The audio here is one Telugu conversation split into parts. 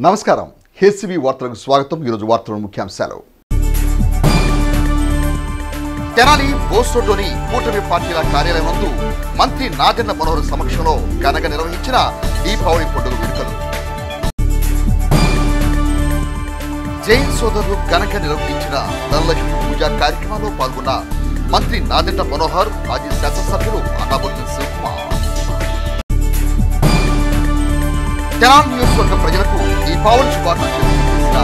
నమస్కారం హెచ్సిబి వార్తలకు స్వాగతం। ఈ రోజు వార్తల ముఖ్యాంశాలు। తెనాలి బోస్ రోడ్లోని కూటమి పార్టీల కార్యాలయం నందు మంత్రి నాదెండ్ల మనోహర్ సమక్షంలో ఘనంగా నిర్వహించిన దీపావళి పండుగ వేడుకలు। జైన్ సోదరులు ఘనంగా నిర్వహించిన ధనలక్ష్మి పూజా కార్యక్రమంలో పాల్గొన్న మంత్రి నాదెండ్ల మనోహర్, మాజీ శాసనసభ్యులు అన్నాబత్తుల శివకుమార్। తెనాలి నియోజకవర్గ ప్రజలకు దీపావళి శుభాకాంక్షలు తెలియజేసిన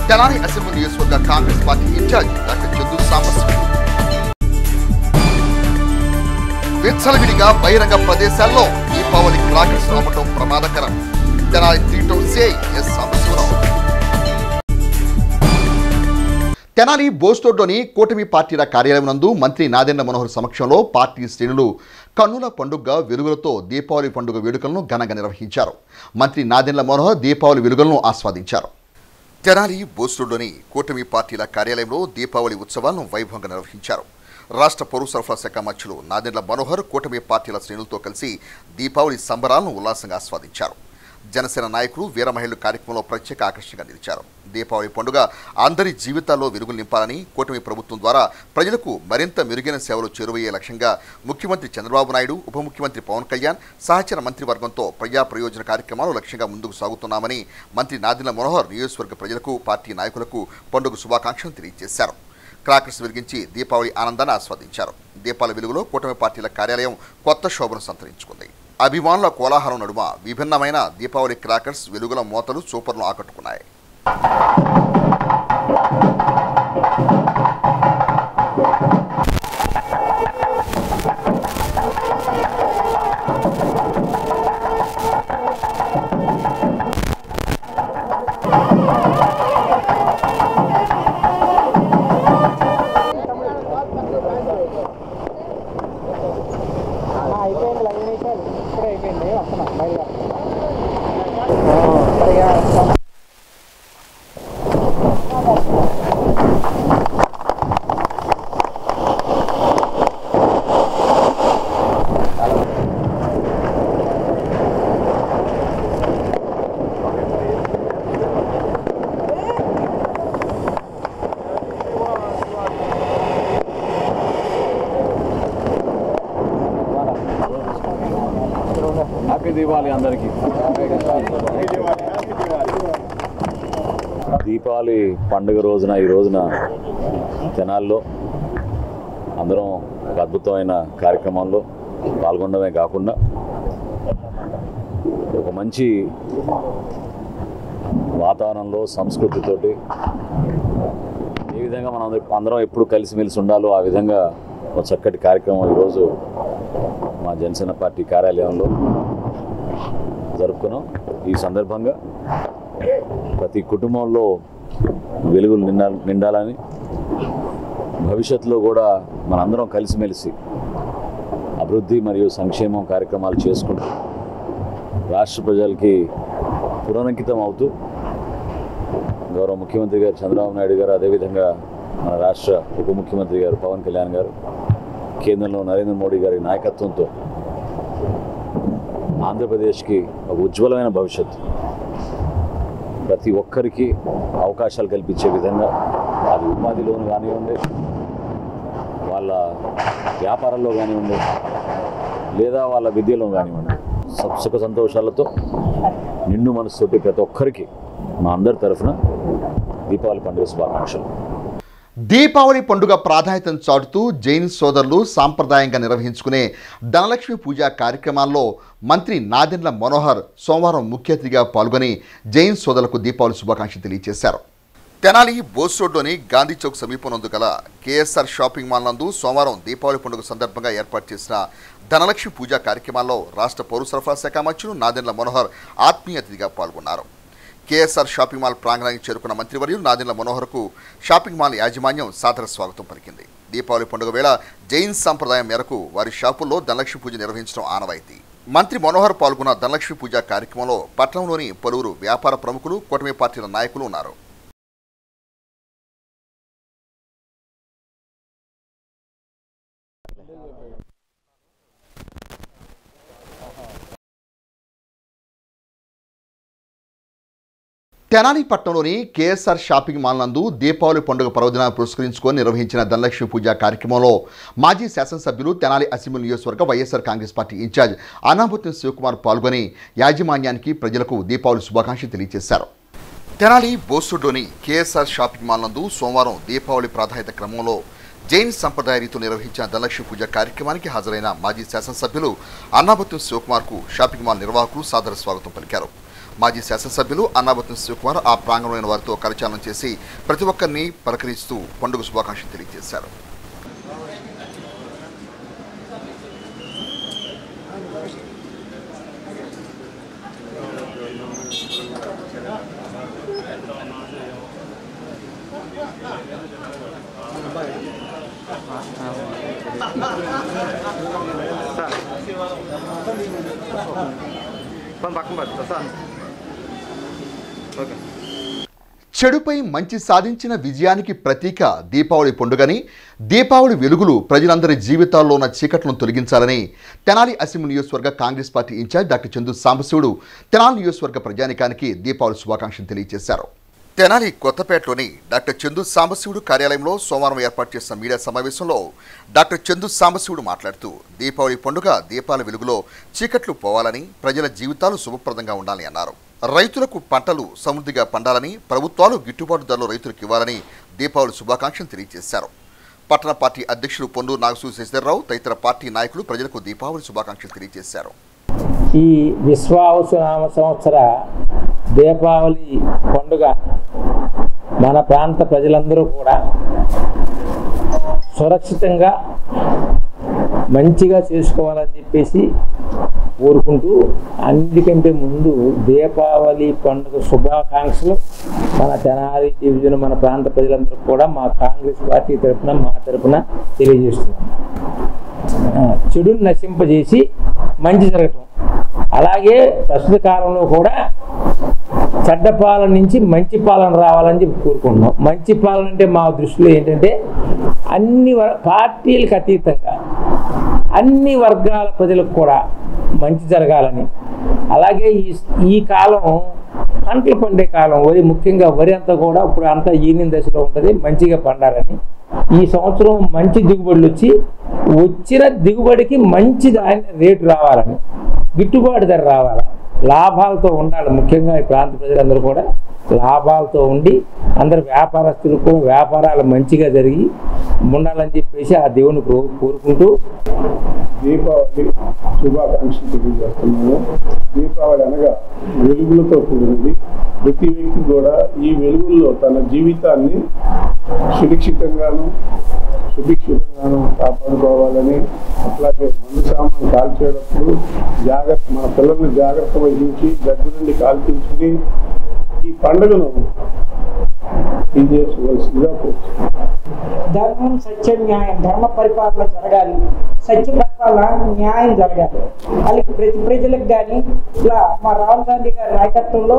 తెనాలి అసెంబ్లీ నియోజకవర్గ Congress party incharge doctor Chandu Sambasivarao. విచ్చలవిడిగా బహిరంగ ప్రదేశాల్లో దీపావళి క్రాకర్స్ అమ్మటం ప్రమాదకరం, Tenali 3 town CI S Sambasiva Rao. Tenali Bose రోడ్లోని కూటమి పార్టీల కార్యాలయం నందు మంత్రి నాదెండ్ల మనోహర్ సమక్షంలో పార్టీ శ్రేణులు కన్నుల పండుగగా వెలుగులతో దీపావళి పండుగ వేడుకలను ఘనంగా నిర్వహించారు। మంత్రి నాదెండ్ల మనోహర్ దీపావళి వెలుగులను ఆస్వాదించారు। తెనాలి బోస్ రోడ్లోని కూటమి పార్టీల కార్యాలయంలో దీపావళి ఉత్సవాలను వైభవంగా నిర్వహించారు। రాష్ట్ర పౌర సరఫరా శాఖ మంత్రులు నాదెండ్ల మనోహర్ కూటమి పార్టీల శ్రేణులతో కలిసి దీపావళి సంబరాలను ఉల్లాసంగా ఆస్వాదించారు। జనసేన నాయకులు వీర మహిళలు కార్యక్రమంలో ప్రత్యేక ఆకర్షణగా నిలిచారు। దీపావళి పండుగ అందరి జీవితాల్లో వెలుగులు నింపాలని, కూటమి ప్రభుత్వం ద్వారా ప్రజలకు మరింత మెరుగైన సేవలు చేరువయ్యే లక్ష్యంగా ముఖ్యమంత్రి చంద్రబాబు నాయుడు, ఉప ముఖ్యమంత్రి పవన్ కళ్యాణ్ సహచర మంత్రివర్గంతో ప్రజా ప్రయోజన కార్యక్రమాలు లక్ష్యంగా ముందుకు సాగుతున్నామని మంత్రి నాదెండ్ల మనోహర్ నియోజకవర్గ ప్రజలకు, పార్టీ నాయకులకు పండుగ శుభాకాంక్షలు తెలియజేశారు। క్రాకర్స్ వెలిగించి దీపావళి ఆనందాన్ని ఆస్వాదించారు। దీపాల వెలుగులో కూటమి పార్టీల కార్యాలయం కొత్త శోభను సంతరించుకుంది। అభిమానుల కోలాహలం నడుమ విభిన్నమైన దీపావళి క్రాకర్స్ వెలుగుల మోతలు సూపర్ను ఆకట్టుకున్నాయి। దీపావళి పండుగ రోజున ఈ రోజున తెనాల్లో అందరం ఒక అద్భుతమైన కార్యక్రమంలో పాల్గొనడమే కాకుండా ఒక మంచి వాతావరణంలో సంస్కృతితోటి ఏ విధంగా మనం అందరం ఎప్పుడు కలిసిమెలిసి ఉండాలో ఆ విధంగా ఒక చక్కటి కార్యక్రమం ఈరోజు మా జనసేన పార్టీ కార్యాలయంలో జరుపుకున్నాం। ఈ సందర్భంగా ప్రతి కుటుంబంలో వెలుగులు నిండాలని, భవిష్యత్తులో కూడా మనందరం కలిసిమెలిసి అభివృద్ధి మరియు సంక్షేమం కార్యక్రమాలు చేసుకుంటూ రాష్ట్ర ప్రజలకి పునరంకితం అవుతూ గౌరవ ముఖ్యమంత్రి గారు చంద్రబాబు నాయుడు గారు, అదేవిధంగా మన రాష్ట్ర ఉప ముఖ్యమంత్రి గారు పవన్ కళ్యాణ్ గారు, కేంద్రంలో నరేంద్ర మోడీ గారి నాయకత్వంతో ఆంధ్రప్రదేశ్కి ఒక ఉజ్వలమైన భవిష్యత్తు, ప్రతి ఒక్కరికి అవకాశాలు కల్పించే విధంగా, అది ఉపాధిలోనూ కానివ్వండి, వాళ్ళ వ్యాపారంలో కానివ్వండి, లేదా వాళ్ళ విద్యలో కానివ్వండి, సుఖ సంతోషాలతో నిండు మనసుతోటి ప్రతి ఒక్కరికి మా అందరి తరఫున దీపావళి పండుగ శుభాకాంక్షలు। దీపావళి పండుగ ప్రాధాన్యతను చాటుతూ జైన్ సోదరులు సాంప్రదాయంగా నిర్వహించుకునే ధనలక్ష్మి పూజా కార్యక్రమాల్లో మంత్రి నాదెండ్ల మనోహర్ సోమవారం ముఖ్య అతిథిగా పాల్గొని జైన్ సోదరులకు దీపావళి శుభాకాంక్షలు తెలియజేశారు। తెనాలి బోస్ రోడ్లోని గాంధీ చౌక్ సమీపనందు గల కేఎస్ఆర్ షాపింగ్ మాల్ నందు సోమవారం దీపావళి పండుగ సందర్భంగా ఏర్పాటు చేసిన ధనలక్ష్మి పూజా కార్యక్రమాల్లో రాష్ట్ర పౌర సరఫరా శాఖ మంత్రులు నాదెండ్ల మనోహర్ ఆత్మీయ అతిథిగా పాల్గొన్నారు। కేఎస్ఆర్ షాపింగ్ మాల్ ప్రాంగణానికి చేరుకున్న మంత్రివర్యులు నాదెండ్ల మనోహర్కు షాపింగ్ మాల్ యాజమాన్యం సాదర స్వాగతం పలికింది। దీపావళి పండుగ వేళ జైన్ సంప్రదాయం మేరకు వారి షాపుల్లో ధనలక్ష్మి పూజ నిర్వహించడం ఆనవాయితీ। మంత్రి మనోహర్ పాల్గొన్న ధనలక్ష్మి పూజ కార్యక్రమంలో పట్టణంలోని పలువురు వ్యాపార ప్రముఖులు, కూటమి పార్టీల నాయకులు ఉన్నారు। తెనాలి పట్టణంలోని కేఎస్ఆర్ షాపింగ్ మాల్ నందు దీపావళి పండుగ పర్వదినాన్ని పురస్కరించుకొని నిర్వహించిన ధనలక్ష్మి పూజ కార్యక్రమంలో మాజీ శాసనసభ్యులు తెనాలి అసెంబ్లీ నియోజకవర్గ వైఎస్ఆర్ కాంగ్రెస్ పార్టీ ఇన్ఛార్జ్ అన్నాబుత్తి శివకుమార్ పాల్గొని యాజమాన్యానికి ప్రజలకు దీపావళి శుభాకాంక్షలు తెలియజేశారు. తెనాలి బోస్టూర్లోని కేఎస్ఆర్ షాపింగ్ మాల్ నందు సోమవారం దీపావళి ప్రాధాన్యత క్రమంలో జైన్ సంప్రదాయ రీతిలో నిర్వహించిన ధనలక్ష్మి పూజ కార్యక్రమానికి హాజరైన మాజీ శాసనసభ్యులు అన్నాబుత్తి శివకుమార్కు షాపింగ్ మాల్ నిర్వాహకులు సాదర స్వాగతం పలికారు. మాజీ శాసనసభ్యులు అన్నాబుత్తి శివకుమార్ ఆ ప్రాంగణమైన వారితో కరచాలనం చేసి ప్రతి ఒక్కరిని పలకరిస్తూ పండుగ శుభాకాంక్షలు తెలియజేశారు. చెడుపై మంచి సాధించిన విజయానికి ప్రతీక దీపావళి పండుగని, దీపావళి వెలుగులు ప్రజలందరి జీవితాల్లో ఉన్న చీకట్లను తొలగించాలని తెనాలి అసెంబ్లీ నియోజకవర్గ Congress party incharge doctor Chandu Sambasivudu Tenali నియోజకవర్గ ప్రజానికానికి దీపావళి శుభాకాంక్షలు తెలియజేశారు. తెనాలి కొత్తపేటలోని డాక్టర్ చందు సాంబశివుడు కార్యాలయంలో సోమవారం ఏర్పాటు చేసిన మీడియా సమావేశంలో డాక్టర్ చందు సాంబశివుడు మాట్లాడుతూ దీపావళి పండుగ దీపాల వెలుగులో చీకట్లు పోవాలని, ప్రజల జీవితాలు శుభప్రదంగా ఉండాలని అన్నారు. రైతులకు పంటలు సమృద్ధిగా పండాలని, ప్రభుత్వాలు గిట్టుబాటు ధరలు రైతులకు ఇవ్వాలని దీపావళి శుభాకాంక్షలు తెలియజేశారు. పట్టణ పార్టీ అధ్యక్షుడు పొన్నూరు నాగసూ శశిధర్రావు తదితర పార్టీ నాయకులు ప్రజలకు దీపావళి శుభాకాంక్షలు తెలియజేశారు. ఈ విశ్వావసునామ సంవత్సర దీపావళి పండుగ మన ప్రాంత ప్రజలందరూ కూడా సురక్షితంగా మంచిగా చేసుకోవాలని చెప్పేసి కోరుకుంటూ, అన్నిటికంటే ముందు దీపావళి పండుగ శుభాకాంక్షలు మన తెనాలి డివిజన్ మన ప్రాంత ప్రజలందరూ కూడా మా కాంగ్రెస్ పార్టీ తరఫున మా తరఫున తెలియజేస్తున్నాం. చెడును నశింపజేసి మంచి జరగటం, అలాగే ప్రస్తుత కాలంలో కూడా చెడ్డ పాలన నుంచి మంచి పాలన రావాలని చెప్పి కోరుకుంటున్నాం. మంచి పాలన అంటే మా దృష్టిలో ఏంటంటే అన్ని పార్టీలకు అతీతంగా అన్ని వర్గాల ప్రజలకు కూడా మంచి జరగాలని, అలాగే ఈ కాలం పంటలు పండే కాలం, వరి ముఖ్యంగా వరి అంతా కూడా ఇప్పుడు అంతా ఈనిన దశలో ఉంటుంది, మంచిగా పండాలని, ఈ సంవత్సరం మంచి దిగుబడులు వచ్చి వచ్చిన దిగుబడికి మంచి రేటు రావాలని, గిట్టుబాటు ధర రావాలి, లాభాలతో ఉండాలి. ముఖ్యంగా ఈ ప్రాంత ప్రజలందరూ కూడా లాభాలతో ఉండి అందరు వ్యాపారస్తులు కూడా వ్యాపారాలు మంచిగా జరిగి ఉండాలని చెప్పేసి ఆ దేవుని కోరుకుంటూ దీపావళి శుభాకాంక్షలు తెలియజేస్తున్నాను. దీపావళి అనగా వెలుగులతో కూడినది. ప్రతి వ్యక్తి కూడా ఈ వెలుగుల్లో తన జీవితాన్ని సురక్షితంగాను సుభిక్షితంగాను కాపాడుకోవాలని, అట్లాగే మందు సామాను కాల్చేటప్పుడు మన పిల్లల్ని జాగ్రత్త వహించి దగ్గర నుండి కాల్పించుకుని ఈ పండుగను చేసుకోవాల్సిందిగా కోరుతున్నాను. ధర్మం, సత్యం, న్యాయం, ధర్మ పరిపాలన జరగాలి, సత్య పరిపాలన, న్యాయం జరగాలి. వాళ్ళకి ప్రతి ప్రజలకు కానీ ఇలా మా రాహుల్ గాంధీ గారి నాయకత్వంలో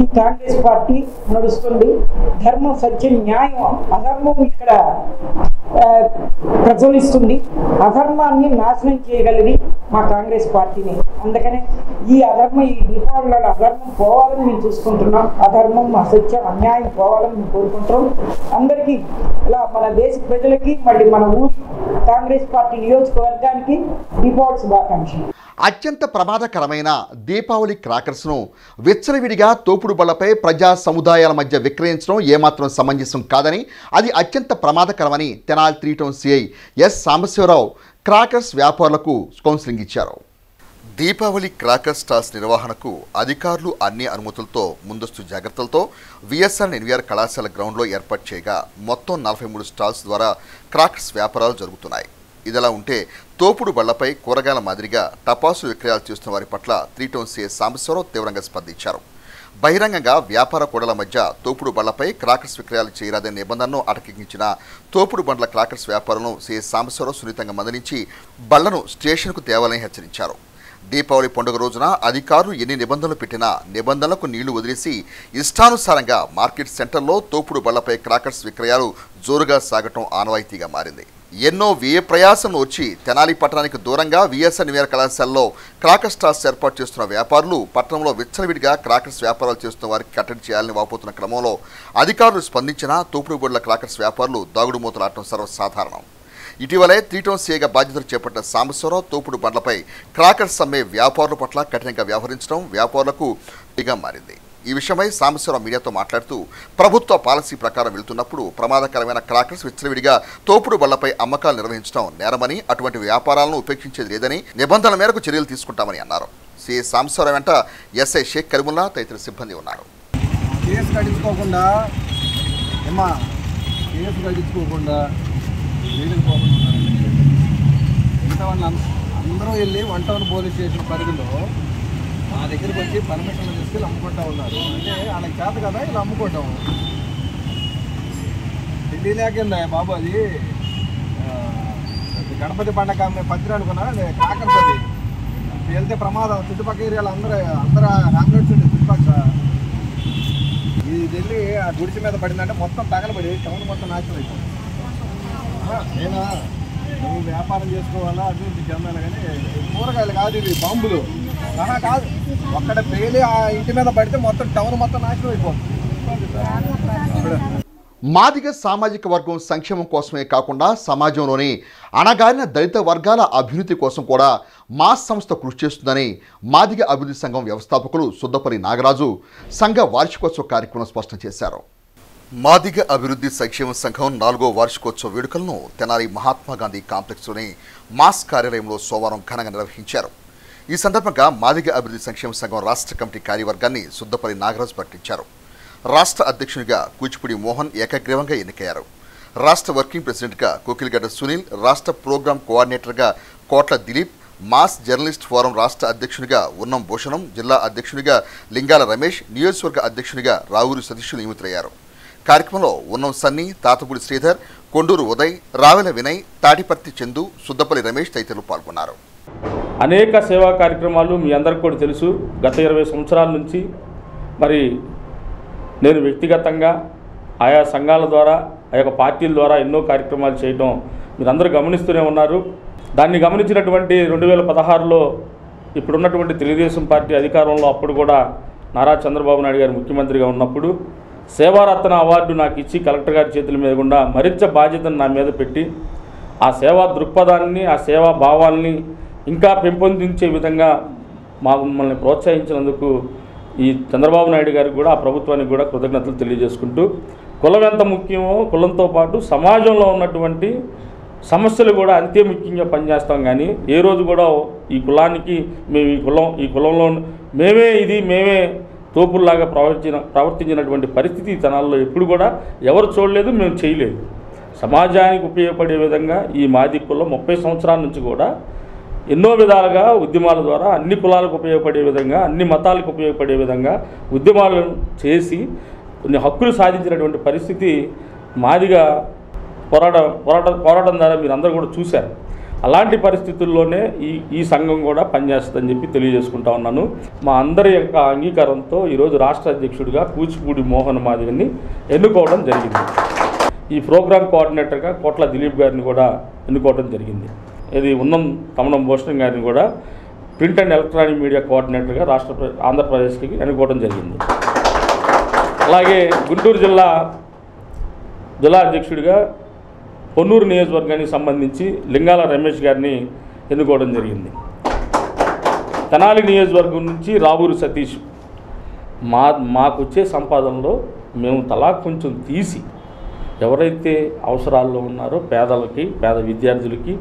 ఈ కాంగ్రెస్ పార్టీ నడుస్తుంది. ధర్మం, సత్యం, న్యాయం, అధర్మం ఇక్కడ ప్రజ్వలిస్తుంది. అధర్మాన్ని నాశనం చేయగలిగి మా కాంగ్రెస్ పార్టీని. అందుకనే ఈ దీపావళిలో అధర్మం పోవాలని మేము చూసుకుంటున్నాం. అధర్మం, అసత్యం, అన్యాయం పోవాలని మేము కోరుకుంటున్నాం. అందరికీ ఇలా మన దేశ ప్రజలకి, మళ్ళీ మన ఊరు కాంగ్రెస్ పార్టీ నియోజకవర్గానికి దీపావళి శుభాకాంక్షలు. అత్యంత ప్రమాదకరమైన దీపావళి క్రాకర్స్ను విచ్చలవిడిగా తోపుడు బళ్లపై ప్రజా సముదాయాల మధ్య విక్రయించడం ఏమాత్రం సమంజసం కాదని, అది అత్యంత ప్రమాదకరమని Tenali 3 town CI S Sambasivarao crackers వ్యాపారులకు కౌన్సిలింగ్ ఇచ్చారు. దీపావళి క్రాకర్ స్టాల్స్ నిర్వహణకు అధికారులు అన్ని అనుమతులతో ముందస్తు జాగ్రత్తలతో విఎస్ఆర్ ఎన్వీఆర్ కళాశాల గ్రౌండ్లో ఏర్పాటు చేయగా మొత్తం 43 స్టాల్స్ ద్వారా క్రాకర్స్ వ్యాపారాలు జరుగుతున్నాయి. ఇదిలా ఉంటే తోపుడు బళ్లపై కూరగాయల మాదిరిగా టపాసులు విక్రయాలు చేస్తున్న వారి పట్ల 3 టౌన్ సిఐ సాంబశివరావు తీవ్రంగా స్పందించారు. బహిరంగంగా వ్యాపార కూడల మధ్య తోపుడు బళ్లపై క్రాకర్స్ విక్రయాలు చేయరాదనే నిబంధనను అటకెక్కించిన తోపుడు బండ్ల క్రాకర్స్ వ్యాపారులను సిఐ సాంబశివరావు సున్నితంగా మందలించి బళ్లను స్టేషన్కు తేవాలని హెచ్చరించారు. దీపావళి పండుగ రోజున అధికారులు ఎన్ని నిబంధనలు పెట్టినా నిబంధనలకు నీళ్లు వదిలేసి ఇష్టానుసారంగా మార్కెట్ సెంటర్లో తోపుడు బళ్లపై క్రాకర్స్ విక్రయాలు జోరుగా సాగటం ఆనవాయితీగా మారింది. ఎన్నో వ్యయ ప్రయాసం వచ్చి తెనాలి పట్టణానికి దూరంగా విఎస్ఎన్ జూనియర్ కళాశాలలో క్రాకర్ స్టాల్స్ ఏర్పాటు చేస్తున్న వ్యాపారులు పట్టణంలో విచ్చలవిడిగా క్రాకర్స్ వ్యాపారాలు చేస్తున్న వారికి కట్టడి చేయాలని వాపోతున్న క్రమంలో అధికారులు స్పందించిన తోపుడు బోర్డుల క్రాకర్స్ వ్యాపారులు దాగుడు మూతలాడటం సర్వసాధారణం. ఇటీవలే 3 టౌన్ సీఐగా బాధ్యతలు చేపట్టిన సాంబశివరావు తోపుడు బండ్లపై క్రాకర్స్ అమ్మే వ్యాపారుల పట్ల కఠినంగా వ్యవహరించడం వ్యాపారులకు ఇగా మారింది. ఈ విషయమై సాంబశివరావు మీడియాతో మాట్లాడుతూ ప్రభుత్వ పాలసీ ప్రకారం వెళ్తున్నప్పుడు ప్రమాదకరమైన క్రాకర్స్ విచ్చలవిడిగా తోపుడు బళ్లపై అమ్మకాలు నిర్వహించడం నేరమని, అటువంటి వ్యాపారాలను ఉపేక్షించేది లేదని, నిబంధనల మేరకు చర్యలు తీసుకుంటామని అన్నారు. సిఐ సాంబశివరావు వెంట ఎస్ఐ షేక్ కరీముల్లా తదితర సిబ్బంది ఉన్నారు. అందరూ వెళ్ళి 1 టౌన్ పోలీస్ స్టేషన్ పరిధిలో మా దగ్గరికి వచ్చి పర్మిషన్లు తీసుకెళ్ళి అమ్ముకుంటా ఉన్నారు. అంటే వాళ్ళకి చేత కదా ఇలా అమ్ముకుంటాం. ఢిల్లీ లేకుందా బాబు, అది గణపతి పండగ పత్రి అనుకున్నా, అది కాకర్స్. అది వెళ్తే ప్రమాదం. చుట్టుపక్కల ఏరియాలో అందరూ హ్యామ్లెట్స్ ఉండే చుట్టుపక్కల. ఇది వెళ్ళి ఆ గుడిసి మీద పడిందంటే మొత్తం తగలబడి టౌన్ మొత్తం నాశనం అయిపోయింది. నేనా నువ్వు వ్యాపారం చేసుకోవాలా అభివృద్ధి చెందాలి, కానీ కూరగాయలు కాదు ఇవి, బాంబులు కాదు. ఒక్కడ పేలి ఆ ఇంటి మీద పడితే మొత్తం టౌన్ మొత్తం నాశనం అయిపోతుంది. మాదిగ సామాజిక వర్గం సంక్షేమం కోసమే కాకుండా సమాజంలోని అణగారిన దళిత వర్గాల అభివృద్ధి కోసం కూడా మాస్ సంస్థ కృషి చేస్తుందని మాదిగ అభివృద్ధి సంఘం వ్యవస్థాపకులు సుద్దపల్లి నాగరాజు సంఘ వార్షికోత్సవ కార్యక్రమం స్పష్టం చేశారు. మాదిగ అభివృద్ధి సంక్షేమ సంఘం 4వ వార్షికోత్సవ వేడుకలను తెనాలి మహాత్మాగాంధీ కాంప్లెక్స్లోని మాస్ కార్యాలయంలో సోమవారం ఘనంగా నిర్వహించారు. ఈ సందర్భంగా మాదిగ అభివృద్ధి సంక్షేమ సంఘం రాష్ట్ర కమిటీ కార్యవర్గాన్ని సుద్దపల్లి నాగరాజు ప్రకటించారు. రాష్ట్ర అధ్యక్షునిగా కూచిపూడి మోహన్ ఏకగ్రీవంగా ఎన్నికయ్యారు. రాష్ట్ర వర్కింగ్ ప్రెసిడెంట్గా కోకిలగడ్డ సునీల్, రాష్ట్ర ప్రోగ్రాం కోఆర్డినేటర్గా కోట్ల దిలీప్, మాస్ జర్నలిస్ట్ ఫోరం రాష్ట్ర అధ్యక్షునిగా ఉన్నం భూషణం, జిల్లా అధ్యక్షునిగా లింగాల రమేష్, నియోజకవర్గ అధ్యక్షునిగా రావూరి సతీషులు నియమితులయ్యారు. కార్యక్రమంలో ఉన్నం సన్నీ, తాతపూడి శ్రీధర్, కొండూరు ఉదయ్, రావెల వినయ్, తాటిపర్తి చందు, సుద్దపల్లి రమేష్ తదితరులు పాల్గొన్నారు. అనేక సేవా కార్యక్రమాలు మీ అందరికీ కూడా తెలుసు. గత 20 సంవత్సరాల నుంచి మరి నేను వ్యక్తిగతంగా ఆయా సంఘాల ద్వారా, ఆ యొక్క పార్టీల ద్వారా ఎన్నో కార్యక్రమాలు చేయడం మీరందరూ గమనిస్తూనే ఉన్నారు. దాన్ని గమనించినటువంటి 2016లో ఇప్పుడున్నటువంటి తెలుగుదేశం పార్టీ అధికారంలో, అప్పుడు కూడా నారా చంద్రబాబు నాయుడు గారు ముఖ్యమంత్రిగా ఉన్నప్పుడు సేవారత్న అవార్డు నాకు ఇచ్చి కలెక్టర్ గారి చేతుల మీద గుండా మరింత బాధ్యతను నా మీద పెట్టి ఆ సేవా దృక్పథాన్ని, ఆ సేవా భావాల్ని ఇంకా పెంపొందించే విధంగా మమ్మల్ని ప్రోత్సహించినందుకు ఈ చంద్రబాబు నాయుడు గారికి కూడా, ఆ ప్రభుత్వానికి కూడా కృతజ్ఞతలు తెలియజేసుకుంటూ, కులం ఎంత ముఖ్యమో కులంతో పాటు సమాజంలో ఉన్నటువంటి సమస్యలు కూడా అంతే ముఖ్యంగా పనిచేస్తాం. కానీ ఏ రోజు కూడా ఈ కులానికి మేము ఈ కులంలో మేమే తోపుల్లాగా ప్రవర్తించినటువంటి పరిస్థితి తెనాల్లో ఎప్పుడు కూడా ఎవరు చూడలేదు, మేము చేయలేదు. సమాజానికి ఉపయోగపడే విధంగా ఈ మాది కులం 30 సంవత్సరాల నుంచి కూడా ఎన్నో విధాలుగా ఉద్యమాల ద్వారా అన్ని కులాలకు ఉపయోగపడే విధంగా, అన్ని మతాలకు ఉపయోగపడే విధంగా ఉద్యమాలను చేసి కొన్ని హక్కులు సాధించినటువంటి పరిస్థితి మాదిగా పోరాటం ద్వారా మీరు అందరూ కూడా చూశారు. అలాంటి పరిస్థితుల్లోనే ఈ సంఘం కూడా పనిచేస్తుందని చెప్పి తెలియజేసుకుంటా ఉన్నాను. మా అందరి యొక్క అంగీకారంతో ఈరోజు రాష్ట్ర అధ్యక్షుడిగా కూచిపూడి మోహన్ మాదిగని ఎన్నుకోవడం జరిగింది. ఈ ప్రోగ్రాం కోఆర్డినేటర్గా కోట్ల దిలీప్ గారిని కూడా ఎన్నుకోవడం జరిగింది. ఇది ఉన్నం తమనం భూషణం గారిని కూడా ప్రింట్ అండ్ ఎలక్ట్రానిక్ మీడియా కోఆర్డినేటర్గా ఆంధ్రప్రదేశ్కి ఎన్నుకోవడం జరిగింది. అలాగే గుంటూరు జిల్లా అధ్యక్షుడిగా పొన్నూరు నియోజకవర్గానికి సంబంధించి లింగాల రమేష్ గారిని ఎన్నుకోవడం జరిగింది. తెనాలి నియోజకవర్గం నుంచి రావూరి సతీష్. మాకు వచ్చే సంపాదనలో మేము తలా కొంచెం తీసి ఎవరైతే అవసరాల్లో ఉన్నారో పేద విద్యార్థులకి,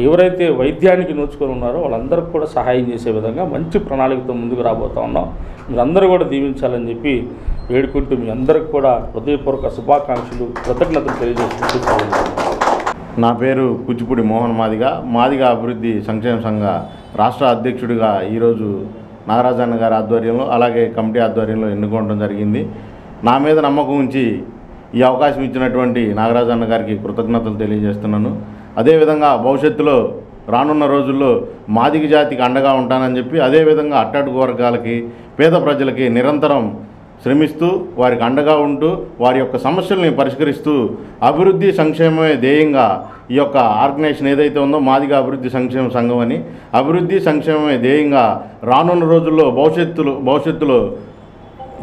ఎవరైతే వైద్యానికి నోచుకొని ఉన్నారో వాళ్ళందరికీ కూడా సహాయం చేసే విధంగా మంచి ప్రణాళికతో ముందుకు రాబోతా ఉన్నాం. మీరందరూ కూడా దీవించాలని చెప్పి వేడుకుంటూ మీ అందరికి కూడా హృదయపూర్వక శుభాకాంక్షలు, కృతజ్ఞతలు తెలియజేసుకుంటూ. నా పేరు కూచిపూడి మోహన్ మాదిగ అభివృద్ధి సంక్షేమ సంఘ రాష్ట్ర అధ్యక్షుడిగా ఈరోజు నాగరాజన్న గారి ఆధ్వర్యంలో, అలాగే కమిటీ ఆధ్వర్యంలో ఎన్నుకోవడం జరిగింది. నా మీద నమ్మకం ఉంచి ఈ అవకాశం ఇచ్చినటువంటి నాగరాజన్న గారికి కృతజ్ఞతలు తెలియజేస్తున్నాను. అదేవిధంగా భవిష్యత్తులో రానున్న రోజుల్లో మాదిగ జాతికి అండగా ఉంటానని చెప్పి, అదేవిధంగా అట్టడుగు వర్గాలకి, పేద ప్రజలకి నిరంతరం శ్రమిస్తూ వారికి అండగా ఉంటూ వారి యొక్క సమస్యల్ని పరిష్కరిస్తూ అభివృద్ధి సంక్షేమమే ధ్యేయంగా ఈ యొక్క ఆర్గనైజేషన్ ఏదైతే ఉందో మాదిగ అభివృద్ధి సంక్షేమ సంఘం అని, అభివృద్ధి సంక్షేమమే ధ్యేయంగా రానున్న రోజుల్లో భవిష్యత్తులో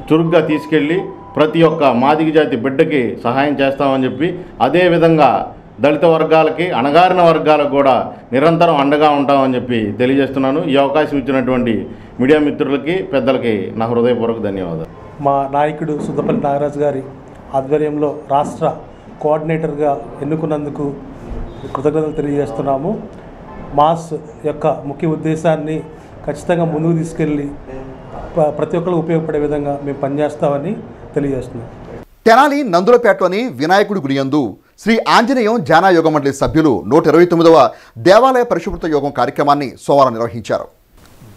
చురుగ్గా తీసుకెళ్ళి ప్రతి ఒక్క మాదిగ జాతి బిడ్డకి సహాయం చేస్తామని చెప్పి, అదేవిధంగా దళిత వర్గాలకి, అణగారిన వర్గాలకు కూడా నిరంతరం అండగా ఉంటామని చెప్పి తెలియజేస్తున్నాను. ఈ అవకాశం ఇచ్చినటువంటి మీడియా మిత్రులకి, పెద్దలకి నా హృదయపూర్వక ధన్యవాదాలు. మా నాయకుడు సుద్దపల్లి నాగరాజు గారి ఆధ్వర్యంలో రాష్ట్ర కోఆర్డినేటర్గా ఎన్నుకున్నందుకు కృతజ్ఞతలు తెలియజేస్తున్నాము. మాస్ యొక్క ముఖ్య ఉద్దేశాన్ని ఖచ్చితంగా ముందుకు తీసుకెళ్ళి ప్రతి ఒక్కరికి ఉపయోగపడే విధంగా మేము పనిచేస్తామని తెలియజేస్తున్నాం. తెనాలి నందులపేటలోని వినాయకుడి గుడి యందు శ్రీ ఆంజనేయం ధ్యాన యోగ మండలి సభ్యులు 129వ దేవాలయ పరిశుభ్రత యోగం కార్యక్రమాన్ని సోమవారం నిర్వహించారు.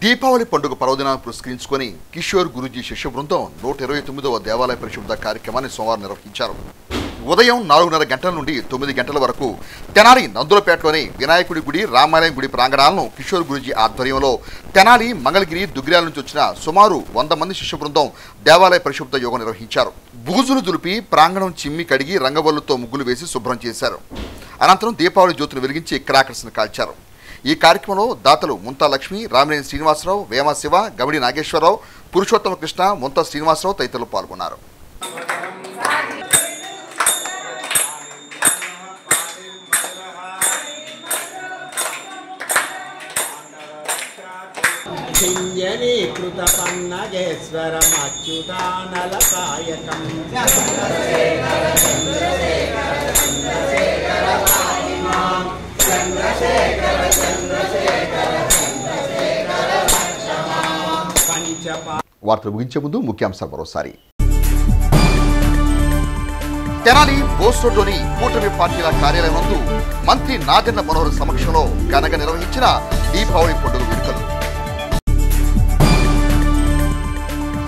దీపావళి పండుగ పర్వదినాన్ని పురస్కరించుకొని కిషోర్ గురూజీ శిష్య బృందం 129వ దేవాలయ పరిశుభ్రత కార్యక్రమాన్ని సోమవారం నిర్వహించారు. ఉదయం 4:30 గంటల నుండి 9 గంటల వరకు తెనాలి నందులపేటలోని వినాయకుడి గుడి, రామాలయం గుడి ప్రాంగణాలను కిషోర్ గురూజీ ఆధ్వర్యంలో తెనాలి, మంగళగిరి, దుగ్గిరాల నుంచి వచ్చిన సుమారు 100 మంది శిష్య బృందం దేవాలయ పరిశుభ్రత యోగం నిర్వహించారు. బూజులు దులిపి ప్రాంగణం చిమ్మి కడిగి రంగవల్లుతో ముగ్గులు వేసి శుభ్రం చేశారు. అనంతరం దీపావళి జ్యోతులు వెలిగించి క్రాకర్స్ను కాల్చారు. ఈ కార్యక్రమంలో దాతలు ముంతా లక్ష్మి, రామినేని శ్రీనివాసరావు, వేమ శివ, గమిడి నాగేశ్వరరావు, పురుషోత్తమ కృష్ణ, ముంతా శ్రీనివాసరావు తదితరులు పాల్గొన్నారు. సింజనీకృత పన్నగేశ్వరమచ్యుతానలసాయకం వార్తలు ముగించే ముందు ముఖ్యాంశాలు మరోసారి. తెనాలి బోస్ రోడ్లోని కూటమి పార్టీల కార్యాలయం నందు మంత్రి నాదెండ్ల మనోహర్ సమక్షంలో ఘనంగా నిర్వహించిన దీపావళి పండుగ వేడుకలు.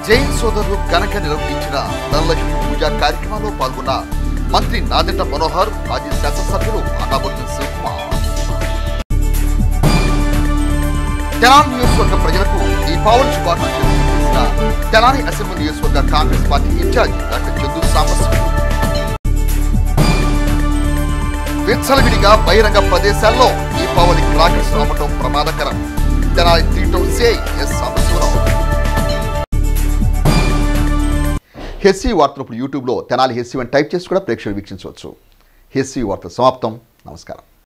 జైన్ సోదరులు ఘనంగా నిర్వహించిన ధనలక్ష్మి పూజా కార్యక్రమంలో పాల్గొన్న మంత్రి నాదెండ్ల మనోహర్, మాజీ శాసనసభ్యులు అన్నాబొత్తుల శివకుమార్. తెనాలి నియోజకవర్గ ప్రజలకు దీపావళి శుభాకాంక్షలు తెలియజేసిన తెనాలి అసెంబ్లీ నియోజకవర్గ Congress party incharge doctor Chandu Sambasivarao. విచ్చలవిడిగా బహిరంగ ప్రదేశాల్లో దీపావళి క్రాకర్స్ అమ్మటం ప్రమాదకరం. Tenali 3 town CI S Sambasivarao. హెస్సీ వార్తలు ఇప్పుడు యూట్యూబ్లో తెనాలి హెస్సీ అని టైప్ చేసి కూడా ప్రేక్షకులు వీక్షించవచ్చు. హెస్సీ వార్తలు సమాప్తం. నమస్కారం.